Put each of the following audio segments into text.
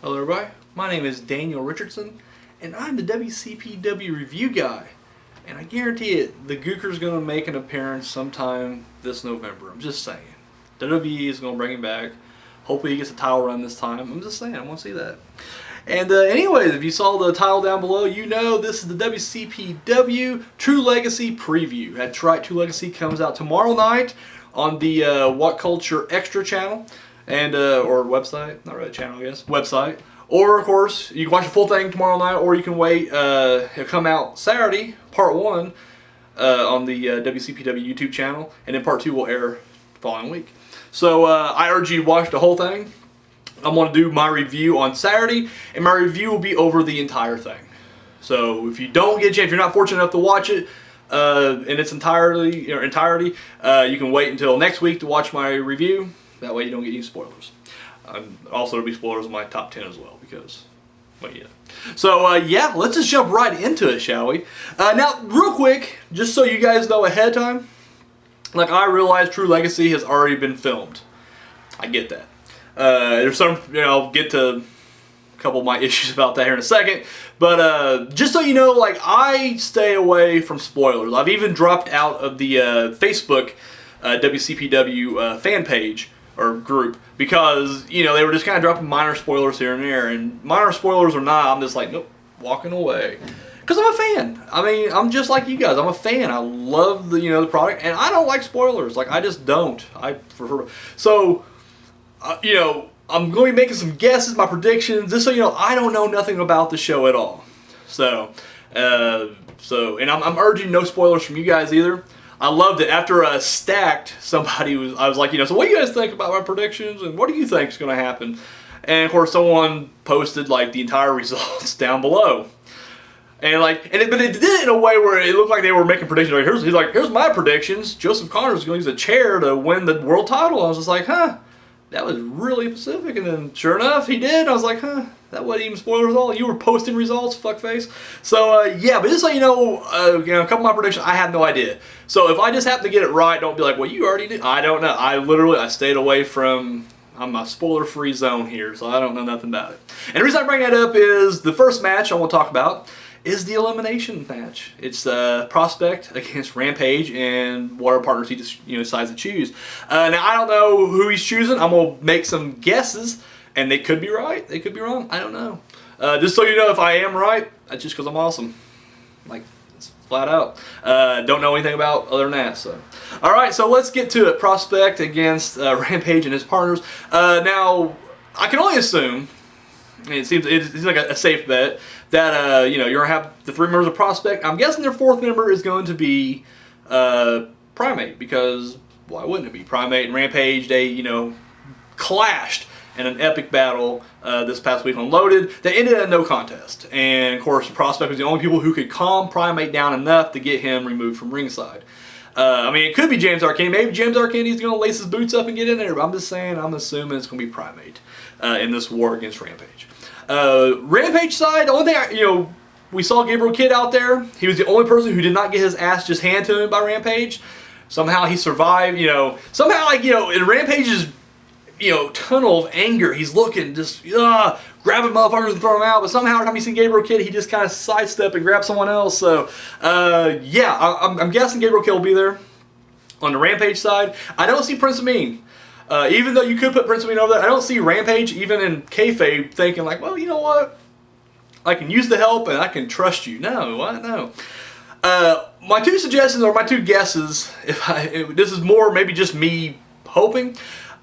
Hello everybody, my name is Daniel Richardson and I'm the WCPW review guy, and I guarantee it, the Gooker's going to make an appearance sometime this November. I'm just saying. WWE is going to bring him back. Hopefully he gets a title run this time. I'm just saying, I want to see that. And anyways, if you saw the title down below, you know this is the WCPW True Legacy preview. That's right, True Legacy comes out tomorrow night on the What Culture Extra channel. And or website, not really a channel, I guess, website. Or of course, you can watch the full thing tomorrow night, or you can wait. It'll come out Saturday, part 1, on the WCPW YouTube channel, and then part 2 will air the following week. So I urge you to watch the whole thing. I'm going to do my review on Saturday, and my review will be over the entire thing. So if you don't get a chance, if you're not fortunate enough to watch it in its entirety, you can wait until next week to watch my review. That way you don't get any spoilers. Also, there'll be spoilers in my top 10 as well, because, well, yeah. So, yeah, let's just jump right into it, shall we? Now, real quick, just so you guys know ahead of time, like, I realize True Legacy has already been filmed. I get that. There's some, I'll get to a couple of my issues about that here in a second. But just so you know, like, I stay away from spoilers. I've even dropped out of the Facebook WCPW fan page or group, because they were just kind of dropping minor spoilers here and there, and minor spoilers or not, I'm just like, nope, walking away, because I'm a fan. I mean, I'm just like you guys. I'm a fan. I love the the product, and I don't like spoilers. Like, I just don't. I prefer. So I'm going to be making some guesses, my predictions, just so you know, I don't know nothing about the show at all. So and I'm urging no spoilers from you guys either. I loved it. After Stacked, I was like, so what do you guys think about my predictions, and what do you think is going to happen? And of course, someone posted like the entire results down below, and but they did it in a way where it looked like they were making predictions. Like, here's my predictions. Joseph Connors is going to use a chair to win the world title. I was just like, huh, that was really specific. And then sure enough, he did. I was like, huh, that wasn't even spoilers at all. You were posting results, fuckface. So yeah, but just so you know, a couple of my predictions, I have no idea. So if I just happen to get it right, don't be like, well, you already did. I don't know. I stayed away from. I'm a spoiler-free zone here, so I don't know nothing about it. And the reason I bring that up is the first match I want to talk about is the elimination match. It's Prospect against Rampage and whatever partners he just decides to choose. Now I don't know who he's choosing. I'm gonna make some guesses, and they could be right, they could be wrong. I don't know. Just so you know, if I am right, that's just because I'm awesome. Like, it's flat out. Don't know anything about other than that. So, all right. So let's get to it. Prospect against Rampage and his partners. Now I can only assume. It seems like a safe bet that you're gonna have the 3 members of Prospect. I'm guessing their 4th member is going to be Primate, because why wouldn't it be? Primate and Rampage, they clashed in an epic battle this past week on Loaded that ended in a no contest. And of course, Prospect was the only people who could calm Primate down enough to get him removed from ringside. I mean, it could be James Arcane. Maybe James Arcane is going to lace his boots up and get in there. But I'm just saying, I'm assuming it's going to be Primate in this war against Rampage. Rampage side, the only thing we saw Gabriel Kidd out there. He was the only person who did not get his ass just handed to him by Rampage. Somehow he survived. Somehow in Rampage's tunnel of anger, he's looking just grabbing motherfuckers and throwing them out. But somehow every time you see Gabriel Kidd, he just kind of sidestep and grab someone else. So yeah, I'm guessing Gabriel Kidd will be there. On the Rampage side, I don't see Prince Amin. Even though you could put Prince Amin over there, I don't see Rampage, even in kayfabe, thinking like, well, you know what? I can use the help and I can trust you. No, what? No. My 2 suggestions, or my 2 guesses, if this is more maybe just me hoping.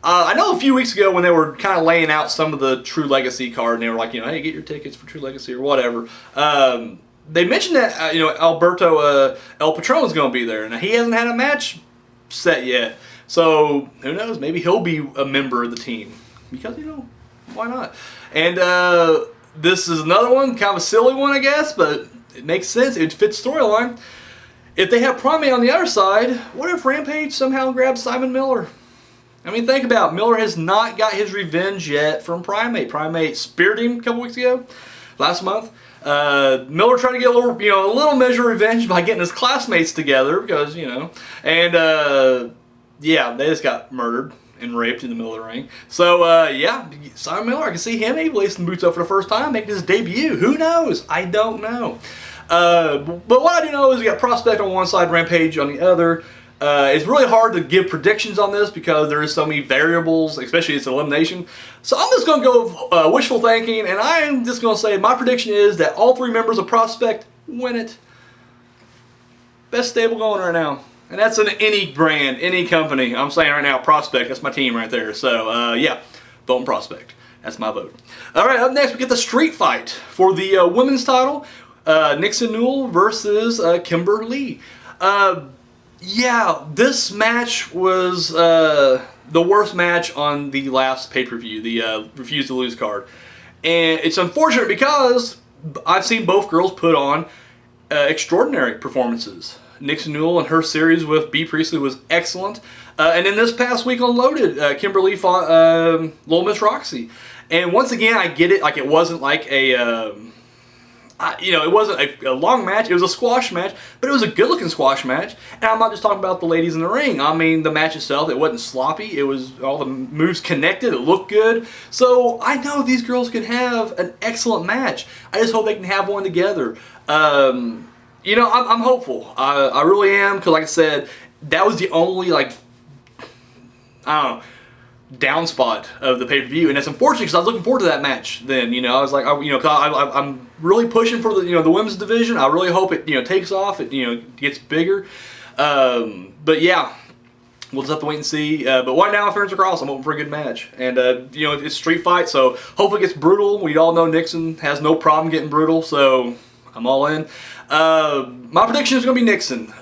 I know a few weeks ago when they were kind of laying out some of the True Legacy card, and they were like, hey, get your tickets for True Legacy or whatever. They mentioned that Alberto El Patron is going to be there, and he hasn't had a match set yet. So, who knows, maybe he'll be a member of the team. Because, why not? And this is another one, kind of a silly one, I guess, but it makes sense. It fits storyline. If they have Primate on the other side, what if Rampage somehow grabs Simon Miller? I mean, think about it. Miller has not got his revenge yet from Primate. Primate speared him a couple weeks ago, last month. Miller tried to get a little measure of revenge by getting his classmates together because, and yeah, they just got murdered. and raped in the middle of the ring. So, yeah, Simon Miller, I can see him maybe lacing the boots up for the first time, making his debut. Who knows? I don't know. But what I do know is we got Prospect on one side, Rampage on the other. It's really hard to give predictions on this because there is so many variables, especially it's elimination. So I'm just going to go wishful thinking, and I'm just going to say my prediction is that all 3 members of Prospect win it. Best stable going right now. And that's in any brand, any company. I'm saying right now, Prospect, that's my team right there. So, yeah, voting Prospect. That's my vote. All right, up next we get the street fight for the women's title. Nixon Newell versus Kimberly. Yeah, this match was the worst match on the last pay-per-view, the Refuse to Lose card. And it's unfortunate because I've seen both girls put on extraordinary performances. Nixon Newell and her series with B. Priestley was excellent. And then this past week on Loaded, Kimberly fought Little Miss Roxy. And once again, I get it. Like, it wasn't like a... it wasn't a long match. It was a squash match, but it was a good-looking squash match. And I'm not just talking about the ladies in the ring. I mean, the match itself, it wasn't sloppy. It was all the moves connected. It looked good. So I know these girls can have an excellent match. I just hope they can have one together. I'm hopeful. I really am, because like I said, that was the only, down spot of the pay-per-view, and it's unfortunate because I was looking forward to that match then. I was like, I'm really pushing for the women's division. I really hope it takes off, it gets bigger. But yeah, we'll just have to wait and see. But right now, fingers crossed, I'm hoping for a good match. And it's a street fight, so hopefully it gets brutal. We all know Nixon has no problem getting brutal, so I'm all in. My prediction is going to be Nixon.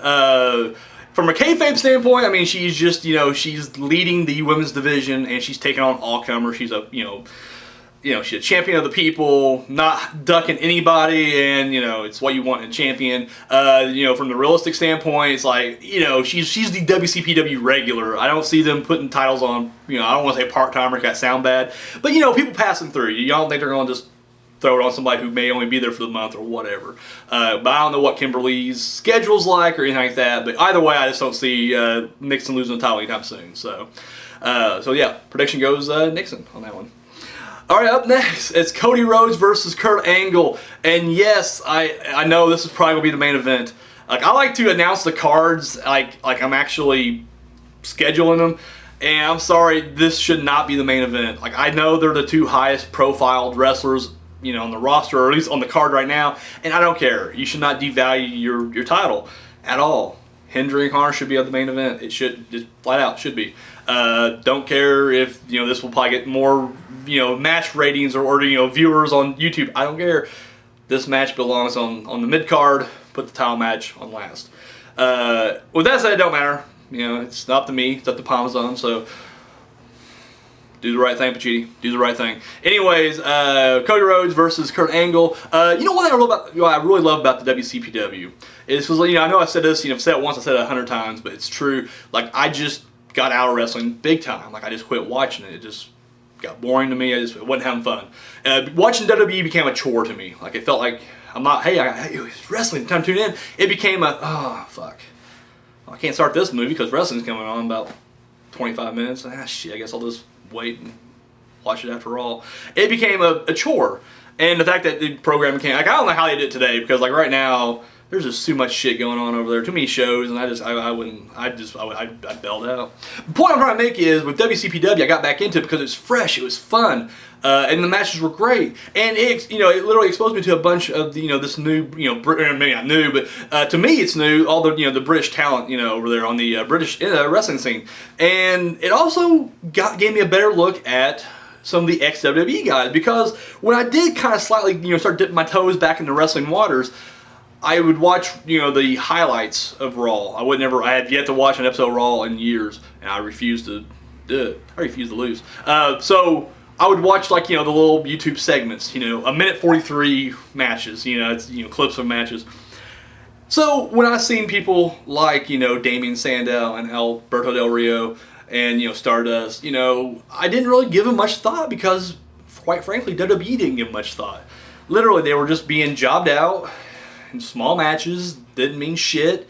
From a kayfabe standpoint, I mean, she's just, she's leading the women's division, and she's taking on all comers. She's a, she's a champion of the people, not ducking anybody, and, it's what you want in a champion. From the realistic standpoint, it's like, she's the WCPW regular. I don't see them putting titles on, I don't want to say part-timer, that sound bad, but, people passing through. You don't think they're going to just throw it on somebody who may only be there for the month or whatever. But I don't know what Kimberly's schedule's like or anything like that. But either way, I just don't see Nixon losing the title anytime soon. So yeah, prediction goes Nixon on that one. All right, up next, it's Cody Rhodes versus Kurt Angle. And yes, I know this is probably going to be the main event. Like, I like to announce the cards like I'm actually scheduling them. And I'm sorry, this should not be the main event. Like, I know they're the 2 highest profiled wrestlers on the roster, or at least on the card right now, and I don't care. You should not devalue your title at all. Hendry and Connor should be at the main event. It should, just flat out, should be. Don't care if, this will probably get more, match ratings or viewers on YouTube. I don't care. This match belongs on the mid-card. Put the title match on last. With that said, it don't matter. It's not up to me. It's up to Parmesan, so do the right thing, Pacitti. Do the right thing. Anyways, Cody Rhodes versus Kurt Angle. One thing I really love about the WCPW is because I know I said this. I've said it once. I said it 100 times, but it's true. Like, I just got out of wrestling big time. Like, I just quit watching it. It just got boring to me. It wasn't having fun. Watching WWE became a chore to me. Like, it felt like I'm not. Hey, it's wrestling. Time to tune in. It became fuck. Well, I can't start this movie because wrestling's coming on in about 25 minutes. Shit. I guess I'll just wait and watch it after all. It became a chore, and the fact that the program became I don't know how they did it today, because right now there's just too much shit going on over there, too many shows, and I'd bailed out. The point I'm trying to make is with WCPW, I got back into it because it's fresh, it was fun, and the matches were great, and it literally exposed me to a bunch of this new maybe not new, but to me it's new, all the British talent over there on the British wrestling scene, and it also gave me a better look at some of the ex-WWE guys, because when I did kind of slightly start dipping my toes back into wrestling waters, I would watch, the highlights of Raw. I had yet to watch an episode of Raw in years, and I refused to do it. I refused to lose. So I would watch, the little YouTube segments, a minute 43 matches, it's, clips of matches. So when I seen people like, Damien Sandow and Alberto Del Rio and, Stardust, I didn't really give them much thought because, quite frankly, WWE didn't give much thought. Literally, they were just being jobbed out in small matches, didn't mean shit.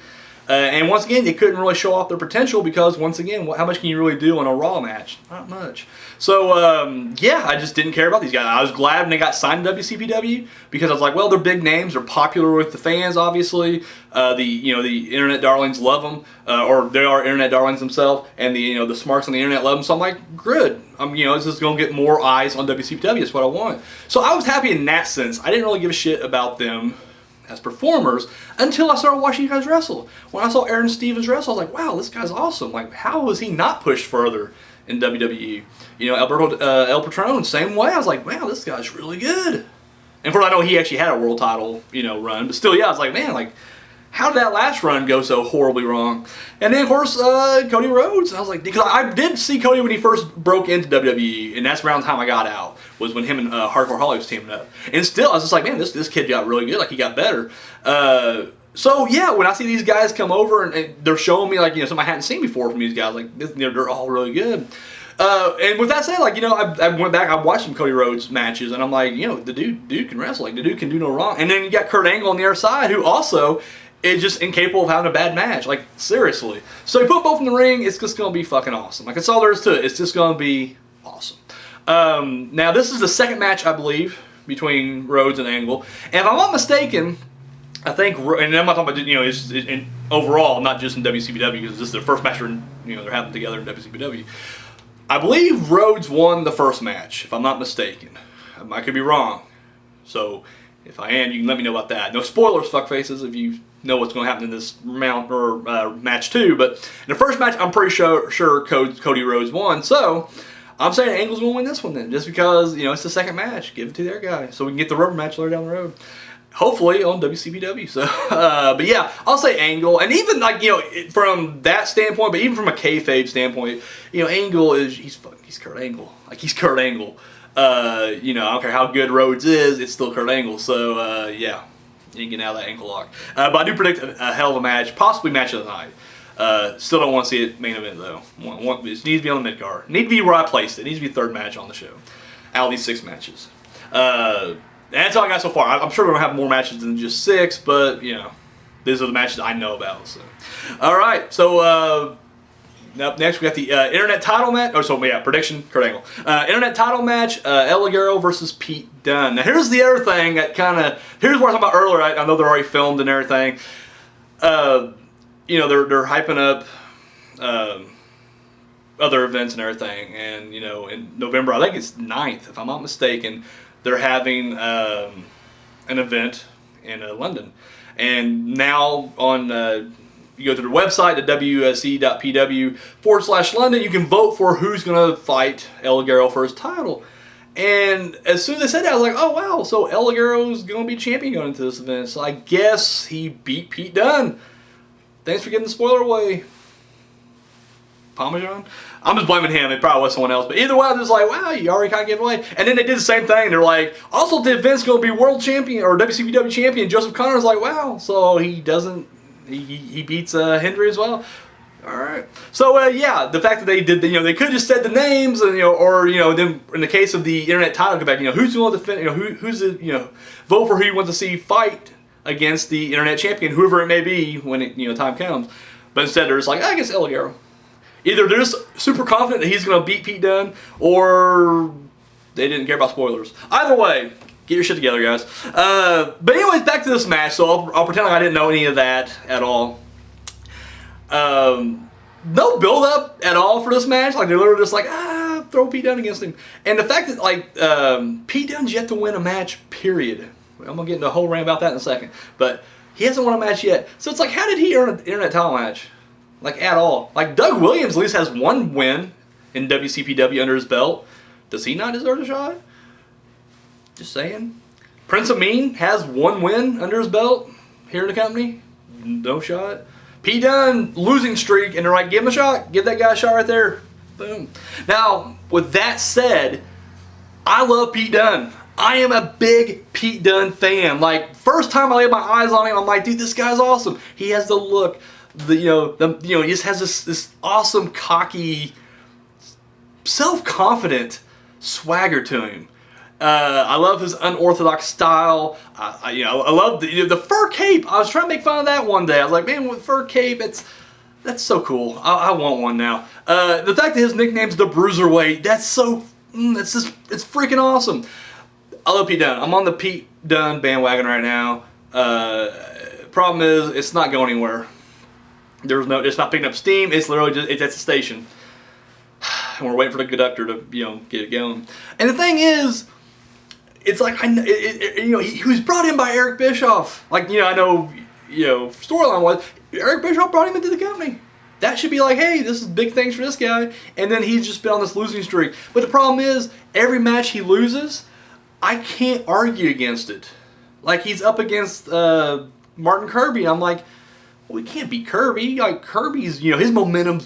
And once again, they couldn't really show off their potential because, once again, how much can you really do in a Raw match? Not much. So, yeah, I just didn't care about these guys. I was glad when they got signed to WCPW because I was like, well, they're big names. They're popular with the fans, obviously. The internet darlings love them, or they are internet darlings themselves, and the smarks on the internet love them. So I'm like, good. This is going to get more eyes on WCPW. That's what I want. So I was happy in that sense. I didn't really give a shit about them as performers until I started watching you guys wrestle. When I saw Aaron Stevens wrestle, I was like, wow, this guy's awesome. Like, how was he not pushed further in WWE? Alberto El Patron, same way. I was like, wow, this guy's really good. And for all I know, he actually had a world title, run. But still, yeah, I was like, man, like, how did that last run go so horribly wrong? And then, of course, Cody Rhodes. I was like, because I did see Cody when he first broke into WWE, and that's around the time I got out, was when him and Hardcore Holly was teaming up. And still, I was just like, man, this kid got really good. Like, he got better. So, yeah, when I see these guys come over, and they're showing me, like, something I hadn't seen before from these guys, like, they're all really good. And with that said, like, I went back, I watched some Cody Rhodes matches, and I'm like, the dude can wrestle. Like, the dude can do no wrong. And then you got Kurt Angle on the other side, who also is just incapable of having a bad match. Like, seriously. So you put both in the ring, it's just going to be fucking awesome. Like, that's all there is to it. It's just going to be awesome. Now, this is the second match, I believe, between Rhodes and Angle. And if I'm not mistaken, I think, and I'm not talking about, it's in overall, not just in WCPW, because this is their first match they're having together in WCPW. I believe Rhodes won the first match, if I'm not mistaken. I could be wrong. So, if I am, you can let me know about that. No spoilers, fuckfaces, if you know what's going to happen in this match 2. But in the first match, I'm pretty sure Cody Rhodes won. So, I'm saying Angle's going to win this one then. Just because, it's the second match. Give it to their guy. So we can get the rubber match later down the road. Hopefully on WCPW. So, but yeah, I'll say Angle. And even like, from that standpoint, but even from a kayfabe standpoint, Angle he's Kurt Angle. Like, he's Kurt Angle. I don't care how good Rhodes is, it's still Kurt Angle. So, yeah, you can get out of that ankle lock. But I do predict a hell of a match, possibly match of the night. Still don't want to see it main event though. It needs to be on the mid card. Need to be where I placed it. It needs to be third match on the show. Out of these 6 matches. That's all I got so far. I'm sure we're going to have more matches than just 6, but, these are the matches I know about. So, all right. So, up next we got the internet title match. Prediction, Kurt Angle. Internet title match, El Ligero versus Pete Dunne. Now, here's the other thing that here's what I was talking about earlier. I know they're already filmed and everything. They're hyping up other events and everything. And, in November, I think it's 9th, if I'm not mistaken, they're having an event in London. And now on, you go to their website, the WCPW/London, you can vote for who's going to fight El Ligero for his title. And as soon as they said that, I was like, oh wow, so El Ligero's going to be champion going into this event. So I guess he beat Pete Dunne. Thanks for giving the spoiler away, Parmesan. I'm just blaming him. It probably was someone else. But either way, I was just like, wow, you already kind of gave it away. And then they did the same thing. They're like, also, the event's going to be world champion or WCPW champion. Joseph Connor's like, wow. So he doesn't, he beats Hendry as well. All right. So, yeah, the fact that they did, they could have just said the names, and, then in the case of the internet title, go back, who's going to defend, who's the, vote for who you want to see fight against the internet champion, whoever it may be when it, time comes. But instead, they're just like, I guess El Ligero. Either they're just super confident that he's going to beat Pete Dunne, or they didn't care about spoilers. Either way, get your shit together, guys. But anyways, back to this match. So I'll pretend like I didn't know any of that at all. No build-up at all for this match. Like, they're literally just like, throw Pete Dunne against him. And the fact that, like, Pete Dunne's yet to win a match, period. I'm going to get into a whole rant about that in a second. But he hasn't won a match yet. So it's like, how did he earn an internet title match? Like, at all. Like, Doug Williams at least has one win in WCPW under his belt. Does he not deserve a shot? Just saying. Prince Amin has one win under his belt here in the company. No shot. Pete Dunne, losing streak, and they're like, give him a shot. Give that guy a shot right there. Boom. Now, with that said, I love Pete Dunne. I am a big Pete Dunne fan. Like, first time I laid my eyes on him, I'm like, dude, this guy's awesome. He has the look. He just has this awesome, cocky, self-confident swagger to him. I love his unorthodox style. I love the fur cape. I was trying to make fun of that one day. I was like, man, with fur cape, that's so cool. I want one now. The fact that his nickname's the Bruiserweight, it's freaking awesome. I love Pete Dunne. I'm on the Pete Dunne bandwagon right now. Problem is, it's not going anywhere. It's not picking up steam. It's literally it's at the station, and we're waiting for the conductor to get it going. And the thing is, it's like he was brought in by Eric Bischoff. Like I know storyline was Eric Bischoff brought him into the company. That should be like, hey, this is big things for this guy. And then he's just been on this losing streak. But the problem is, every match he loses, I can't argue against it. Like, he's up against Martin Kirby. I'm like, well, we can't beat Kirby. Like, Kirby's, his momentum,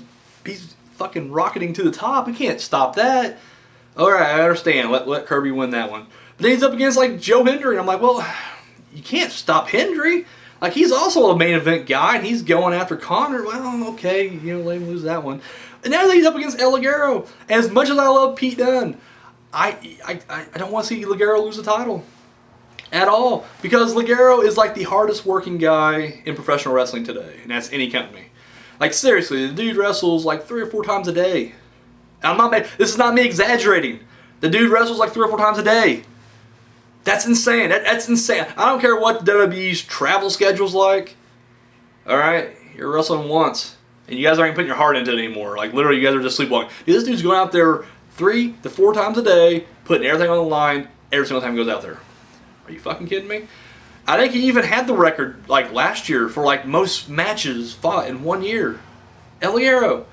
he's fucking rocketing to the top. We can't stop that. All right, I understand. Let Kirby win that one. But then he's up against, like, Joe Hendry. And I'm like, well, you can't stop Hendry. Like, he's also a main event guy, and he's going after Connor. Well, okay, let him lose that one. And now he's up against El Ligero. And as much as I love Pete Dunne, I don't want to see Ligero lose the title at all, because Ligero is like the hardest working guy in professional wrestling today, and that's any company. Like, seriously, the dude wrestles like 3 or 4 times a day. This is not me exaggerating. The dude wrestles like 3 or 4 times a day. That's insane. That's insane. I don't care what WWE's travel schedule's like. All right, you're wrestling once, and you guys aren't even putting your heart into it anymore. Like, literally, you guys are just sleepwalking. Dude, this dude's going out there 3 to 4 times a day, putting everything on the line every single time he goes out there. Are you fucking kidding me? I think he even had the record like last year for like most matches fought in 1 year. El Ligero.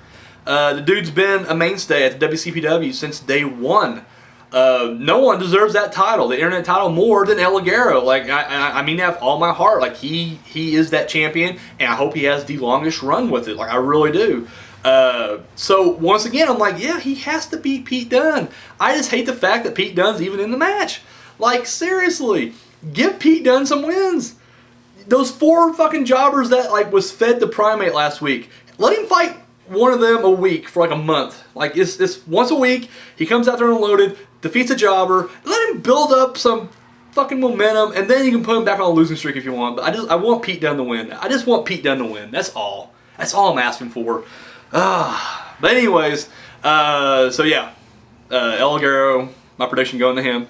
The dude's been a mainstay at the WCPW since day one. No one deserves that title, the internet title, more than El Ligero. Like, I mean that with all my heart. Like, he is that champion, and I hope he has the longest run with it. Like, I really do. So once again, I'm like, yeah, he has to beat Pete Dunne. I just hate the fact that Pete Dunne's even in the match. Like, seriously, give Pete Dunne some wins. Those 4 fucking jobbers that like was fed the Primate last week, let him fight one of them a week for like a month. Like, it's once a week. He comes out there unloaded, defeats a jobber. Let him build up some fucking momentum, and then you can put him back on a losing streak if you want. But I want Pete Dunne to win. I just want Pete Dunne to win. That's all. That's all I'm asking for. But anyways, so yeah, El Ligero, my prediction going to him.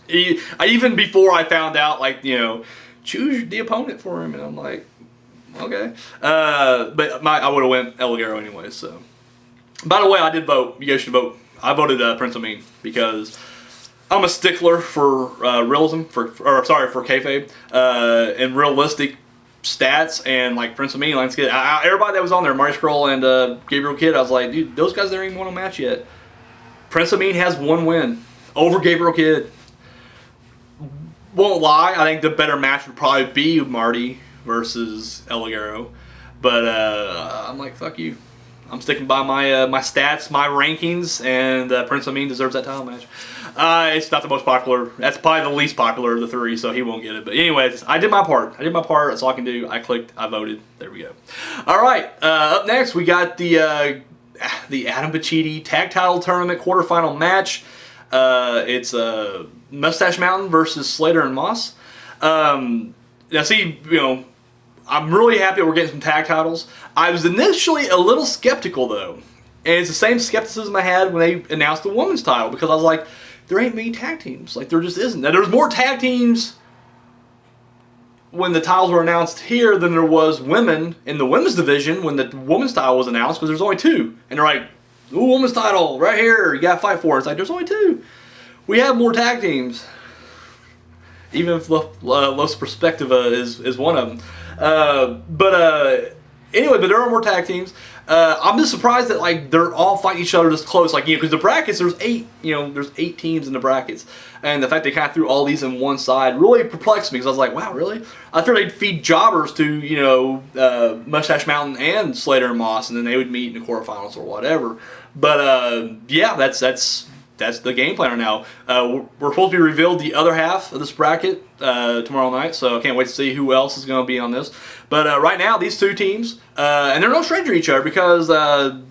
Even before I found out, like, choose the opponent for him, and I'm like, okay. But I would have went El Ligero anyway. So, by the way, I did vote. You guys should vote. I voted Prince of Mean because I'm a stickler for realism, for kayfabe, and realistic stats, and like Prince of Mean, like, everybody that was on there, Marty Scurll and Gabriel Kidd, I was like, dude, those guys never even won a match yet. Prince of Mean has 1 win over Gabriel Kidd. Won't lie, I think the better match would probably be Marty versus El Ligero, but I'm like, fuck you. I'm sticking by my stats, my rankings, and Prince of Mean deserves that title match. It's not the most popular. That's probably the least popular of the 3, so he won't get it. But anyways, I did my part. That's all I can do. I clicked. I voted. There we go. All right. Up next, we got the Adam Pacitti Tag Title Tournament quarterfinal match. It's Mustache Mountain versus Slater and Moss. Now, see, I'm really happy we're getting some tag titles. I was initially a little skeptical, though. And it's the same skepticism I had when they announced the women's title, because I was like, there ain't many tag teams. Like, there just isn't. Now, there's more tag teams when the titles were announced here than there was women in the women's division when the women's title was announced, because there's only 2. And they're like, ooh, women's title, right here, you gotta fight for it. It's like, there's only 2. We have more tag teams. Even if Los Perspectiva is one of them. Anyway, but there are more tag teams. I'm just surprised that like they're all fighting each other this close. Like, because the brackets, there's 8. There's 8 teams in the brackets, and the fact they kind of threw all these in one side really perplexed me, because I was like, wow, really? I thought they'd feed jobbers to Mustache Mountain and Slater and Moss, and then they would meet in the quarterfinals or whatever. But yeah, that's the game plan now. We're supposed to be revealed the other half of this bracket tomorrow night, so I can't wait to see who else is going to be on this. But right now, these 2 teams, and they're no stranger to each other, because 2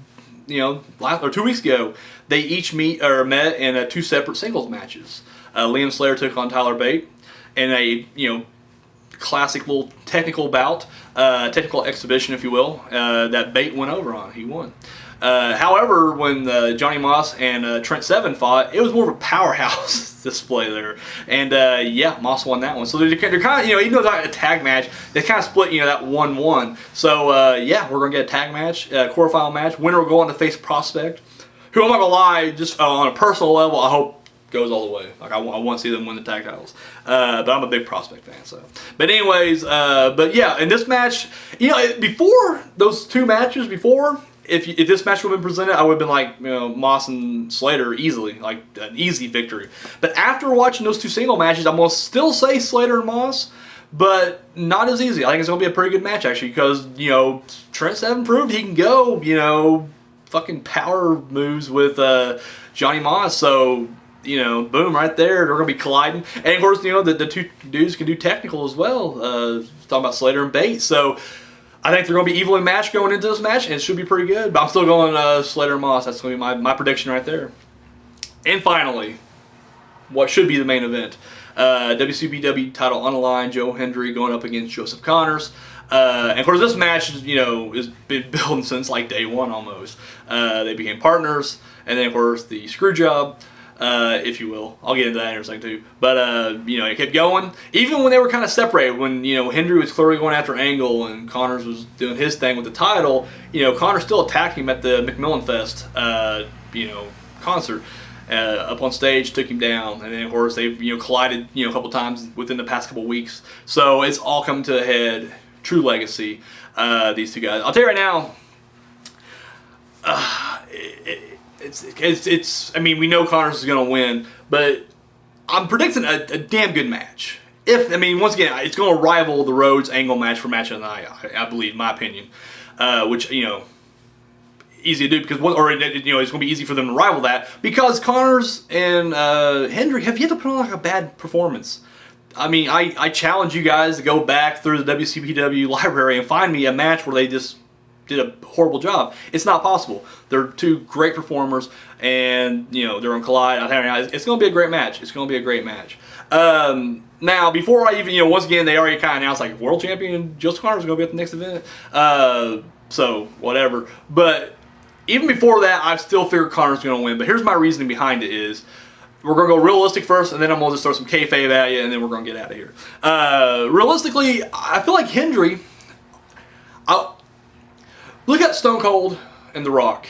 weeks ago, they each met in 2 separate singles matches. Liam Slater took on Tyler Bate in a, classic little technical bout, technical exhibition, if you will, that Bate went over on. He won. However, when Johnny Moss and Trent Seven fought, it was more of a powerhouse display there. And yeah, Moss won that one. So they're kind of, even though it's not a tag match, they kind of split, that 1-1. So yeah, we're going to get a tag match, quarterfinal match. Winner will go on to face Prospect, who I'm not going to lie, just on a personal level, I hope goes all the way. Like I want to see them win the tag titles. But I'm a big Prospect fan, so. But anyways, but yeah, in this match, before those two matches before, if this match would have been presented, I would have been like, Moss and Slater easily, like an easy victory. But after watching those two single matches, I'm going to still say Slater and Moss, but not as easy. I think it's going to be a pretty good match, actually, because, Trent Seven proved he can go, fucking power moves with Johnny Moss, so, boom, right there, they're going to be colliding. And, of course, the two dudes can do technical as well, talking about Slater and Bates, so I think they're going to be evenly matched going into this match, and it should be pretty good. But I'm still going Slater and Moss. That's going to be my prediction right there. And finally, what should be the main event. WCPW title on the line. Joe Hendry going up against Joseph Connors. And of course, this match has been building since like day one almost. They became partners. And then, of course, the screw job, if you will. I'll get into that in a second too. But, it kept going. Even when they were kind of separated, when, Hendry was clearly going after Angle and Connors was doing his thing with the title, Connors still attacked him at the McMillan Fest, concert. Up on stage, took him down, and then of course they've collided a couple times within the past couple weeks. So it's all come to a head. True legacy. These two guys. I'll tell you right now. It's. I mean, we know Connors is going to win, but I'm predicting a damn good match. Once again, it's going to rival the Rhodes Angle match for match of the night. I believe, in my opinion, which easy to do because it's going to be easy for them to rival that because Connors and Hendry have yet to put on like a bad performance. I challenge you guys to go back through the WCPW library and find me a match where they just did a horrible job. It's not possible. They're two great performers, and they're going to collide. I'm telling you, it's going to be a great match. It's going to be a great match. Now, before I even, once again, they already kind of announced like world champion Joseph Connors is going to be at the next event. So whatever, but. Even before that, I still figured Connors was going to win. But here's my reasoning behind it is, we're going to go realistic first, and then I'm going to just throw some kayfabe at you, and then we're going to get out of here. Realistically, I feel like Hendry, look at Stone Cold and The Rock.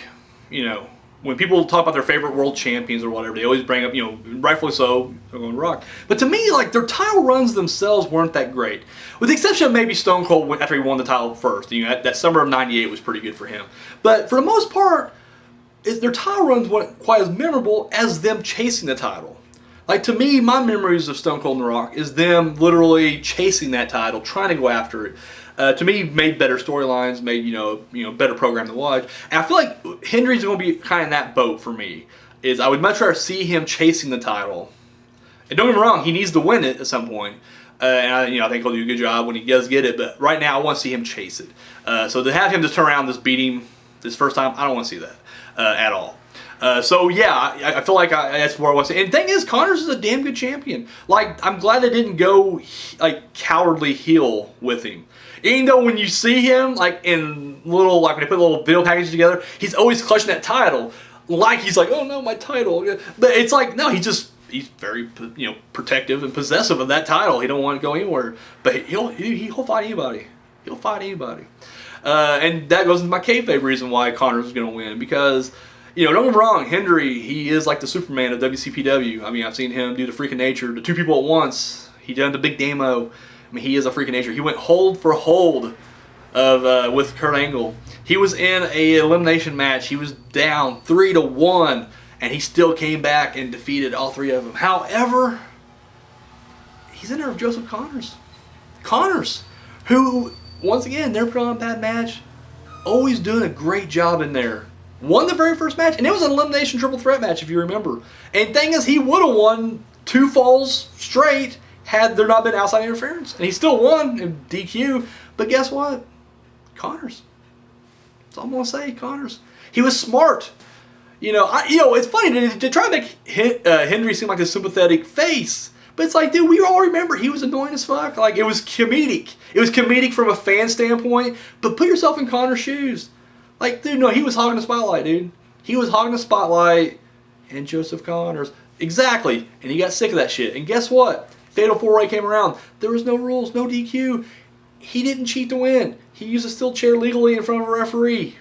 When people talk about their favorite world champions or whatever, they always bring up, rightfully so, they're going to Rock. But to me, like, their title runs themselves weren't that great. With the exception of maybe Stone Cold after he won the title first. That summer of '98 was pretty good for him. But for the most part, their title runs weren't quite as memorable as them chasing the title. Like, to me, my memories of Stone Cold and The Rock is them literally chasing that title, trying to go after it. To me, made better storylines, made better program to watch. And I feel like Hendry's going to be kind of in that boat for me. Is I would much rather see him chasing the title. And don't get me wrong, he needs to win it at some point. And I think he'll do a good job when he does get it. But right now, I want to see him chase it. So to have him just turn around and just beat him this first time, I don't want to see that at all. So yeah, I feel like that's where I want to see. And the thing is, Connors is a damn good champion. Like, I'm glad they didn't go like cowardly heel with him. Even though when you see him, like in little, like when they put little video packages together, he's always clutching that title, like he's like, oh no, my title. But it's like, no, he's very protective and possessive of that title. He don't want to go anywhere. But he'll fight anybody. He'll fight anybody. And that goes into my kayfabe reason why Connors is going to win because. Don't get me wrong, Hendry, he is like the Superman of WCPW. I've seen him do the freak of nature, the two people at once. He done the big demo. He is a freak of nature. He went hold for hold with Kurt Angle. He was in a elimination match. He was down 3-1, and he still came back and defeated all three of them. However, he's in there with Joseph Connors. Connors, who, once again, never put on a bad match, always doing a great job in there. Won the very first match, and it was an elimination triple threat match, if you remember. And thing is, he would have won 2 falls straight had there not been outside interference. And he still won in DQ. But guess what? Connors. That's all I'm going to say, Connors. He was smart. It's funny to try to make Hendry seem like a sympathetic face. But it's like, dude, we all remember he was annoying as fuck. Like, it was comedic. It was comedic from a fan standpoint, but put yourself in Connor's shoes. Like, dude, no, he was hogging the spotlight, dude. He was hogging the spotlight, and Joseph Connors. Exactly. And he got sick of that shit. And guess what? Fatal 4-Way came around. There was no rules, no DQ. He didn't cheat to win. He used a steel chair legally in front of a referee.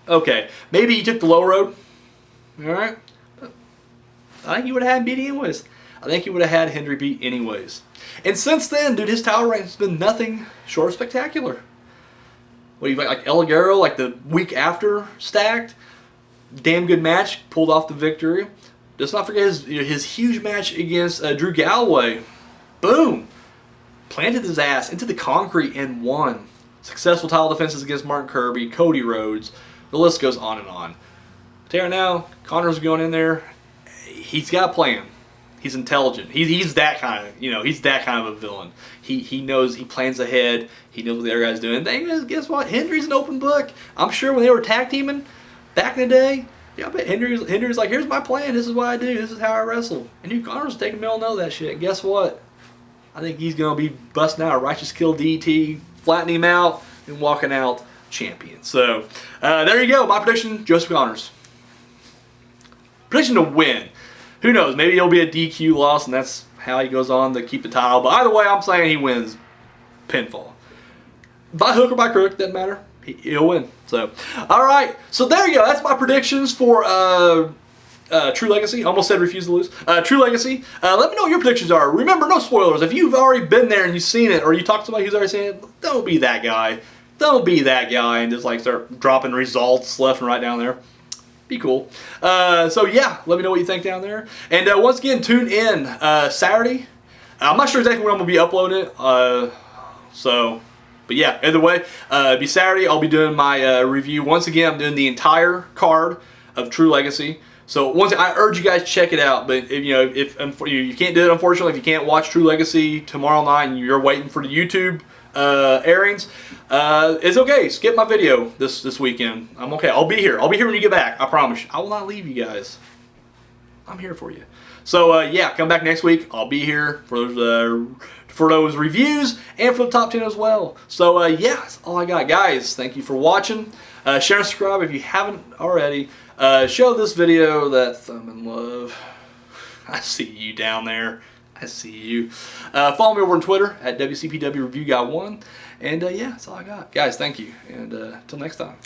Okay, maybe he took the low road. All right? I think he would have had him beat anyways. I think he would have had Hendry beat anyways. And since then, dude, his title reign has been nothing short of spectacular. What do you like El Ligero, like the week after stacked? Damn good match, pulled off the victory. Let's not forget his huge match against Drew Galloway. Boom! Planted his ass into the concrete and won. Successful title defenses against Martin Kirby, Cody Rhodes. The list goes on and on. Tell now, Connor's going in there. He's got a plan. He's intelligent. He's that kind of he's that kind of a villain. He knows, he plans ahead. He knows what the other guy's doing. And thing is, guess what? Hendry's an open book. I'm sure when they were tag teaming back in the day, I bet Hendry's like, here's my plan. This is what I do. This is how I wrestle. And New Connor's taking me all know that shit. And guess what? I think he's gonna be busting out a righteous kill DT, flattening him out, and walking out champion. So there you go. My prediction: Joseph Connors. Prediction to win. Who knows? Maybe it'll be a DQ loss, and that's how he goes on to keep the title. But either way, I'm saying he wins pinfall. By hook or by crook, doesn't matter. He'll win. So, all right. So there you go. That's my predictions for True Legacy. Almost said refuse to lose. True Legacy. Let me know what your predictions are. Remember, no spoilers. If you've already been there and you've seen it, or you talk to somebody who's already seen it, don't be that guy. Don't be that guy and just like start dropping results left and right down there. Be cool. So yeah, let me know what you think down there. And once again, tune in Saturday. I'm not sure exactly when I'm going to be uploading it. But yeah, either way, it'll be Saturday. I'll be doing my review. Once again, I'm doing the entire card of True Legacy. So I urge you guys to check it out. But if you can't do it, unfortunately, if you can't watch True Legacy tomorrow night and you're waiting for the YouTube airings, it's okay. Skip my video this weekend. I'm okay. I'll be here. I'll be here when you get back. I promise. I will not leave you guys. I'm here for you. So yeah, come back next week. I'll be here for those reviews and for the top 10 as well. So yeah, that's all I got, guys. Thank you for watching. Share and subscribe if you haven't already. Show this video that thumb and love. I see you down there. I see you. Follow me over on Twitter at WCPW Review Guy 1. And yeah, that's all I got. Guys, thank you. And until next time.